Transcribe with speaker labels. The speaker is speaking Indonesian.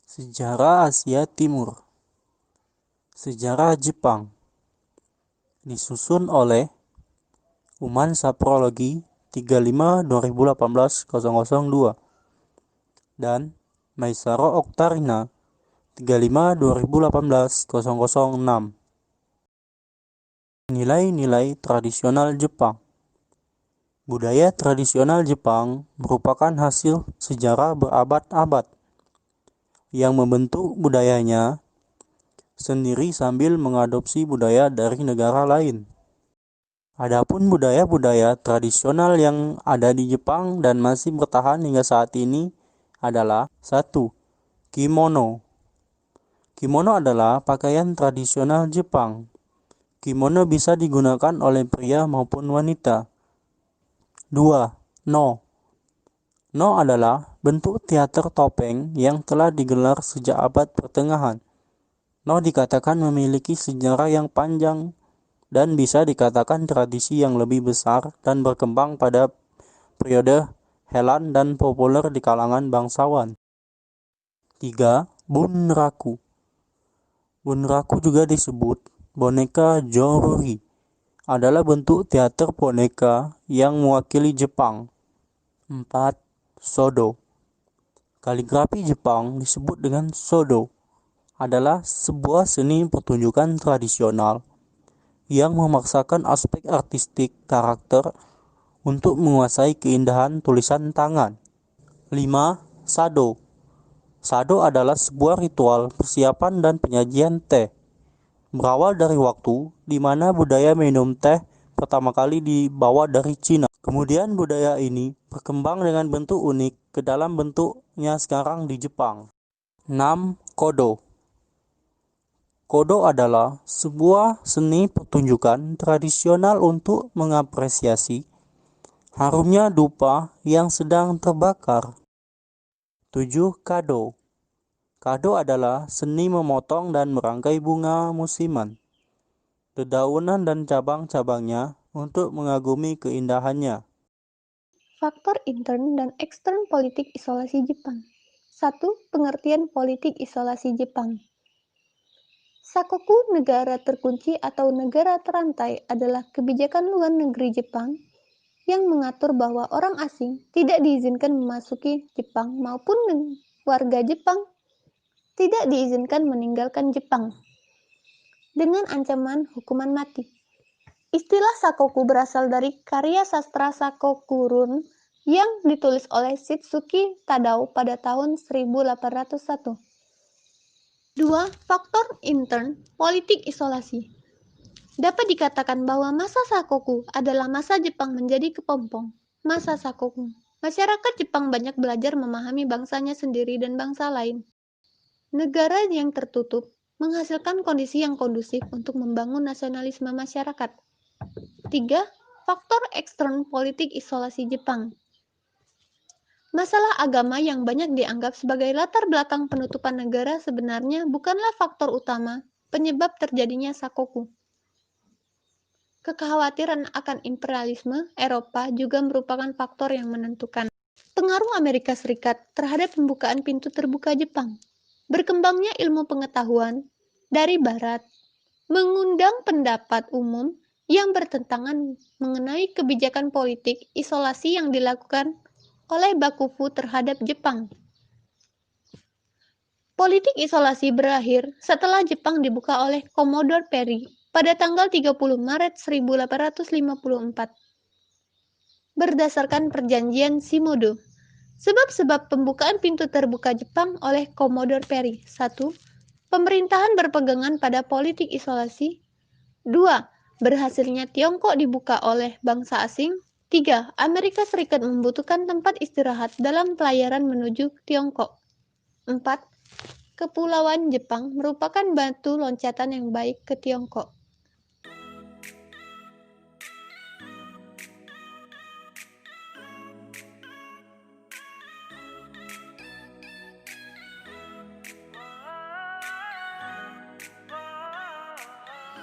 Speaker 1: Sejarah Asia Timur. Sejarah Jepang. Disusun oleh Uman Saprologi 35/2018-002 dan Maisaro Oktarina 35/2018-006. Nilai-nilai tradisional Jepang. Budaya tradisional Jepang merupakan hasil sejarah berabad-abad yang membentuk budayanya sendiri sambil mengadopsi budaya dari negara lain. Adapun budaya-budaya tradisional yang ada di Jepang dan masih bertahan hingga saat ini adalah 1. Kimono. Kimono adalah pakaian tradisional Jepang. Kimono bisa digunakan oleh pria maupun wanita. 2. No. No adalah bentuk teater topeng yang telah digelar sejak abad pertengahan. No dikatakan memiliki sejarah yang panjang dan bisa dikatakan tradisi yang lebih besar dan berkembang pada periode Heian dan populer di kalangan bangsawan. 3. Bunraku. Bunraku juga disebut boneka Joruri, adalah bentuk teater boneka yang mewakili Jepang. 4. Sodo. Kaligrafi Jepang disebut dengan Sodo, adalah sebuah seni pertunjukan tradisional yang memaksakan aspek artistik karakter untuk menguasai keindahan tulisan tangan. 5. Sado. Sado adalah sebuah ritual persiapan dan penyajian teh. Berawal dari waktu di mana budaya minum teh pertama kali dibawa dari Cina. Kemudian budaya ini berkembang dengan bentuk unik ke dalam bentuknya sekarang di Jepang. 6. Kodo. Kodo adalah sebuah seni pertunjukan tradisional untuk mengapresiasi harumnya dupa yang sedang terbakar. 7. Kado. Kado adalah seni memotong dan merangkai bunga musiman, dedaunan dan cabang-cabangnya untuk mengagumi keindahannya.
Speaker 2: Faktor intern dan ekstern politik isolasi Jepang. 1. Pengertian politik isolasi Jepang. Sakoku, negara terkunci atau negara terantai, adalah kebijakan luar negeri Jepang yang mengatur bahwa orang asing tidak diizinkan memasuki Jepang maupun warga Jepang tidak diizinkan meninggalkan Jepang dengan ancaman hukuman mati. Istilah sakoku berasal dari karya sastra Sakoku-run yang ditulis oleh Shitsuki Tadao pada tahun 1801. 2. Faktor intern politik isolasi. Dapat dikatakan bahwa masa Sakoku adalah masa Jepang menjadi kepompong. Masa Sakoku, masyarakat Jepang banyak belajar memahami bangsanya sendiri dan bangsa lain. Negara yang tertutup menghasilkan kondisi yang kondusif untuk membangun nasionalisme masyarakat. 3. Faktor ekstern politik isolasi Jepang. Masalah agama yang banyak dianggap sebagai latar belakang penutupan negara sebenarnya bukanlah faktor utama penyebab terjadinya Sakoku. Kekhawatiran akan imperialisme Eropa juga merupakan faktor yang menentukan. Pengaruh Amerika Serikat terhadap pembukaan pintu terbuka Jepang. Berkembangnya ilmu pengetahuan dari Barat mengundang pendapat umum yang bertentangan mengenai kebijakan politik isolasi yang dilakukan oleh Bakufu terhadap Jepang. Politik isolasi berakhir setelah Jepang dibuka oleh Commodore Perry pada tanggal 30 Maret 1854 berdasarkan perjanjian Shimodo. Sebab-sebab pembukaan pintu terbuka Jepang oleh Commodore Perry. 1. Pemerintahan berpegangan pada politik isolasi. 2. Berhasilnya Tiongkok dibuka oleh bangsa asing. 3. Amerika Serikat membutuhkan tempat istirahat dalam pelayaran menuju Tiongkok. 4. Kepulauan Jepang merupakan batu loncatan yang baik ke Tiongkok.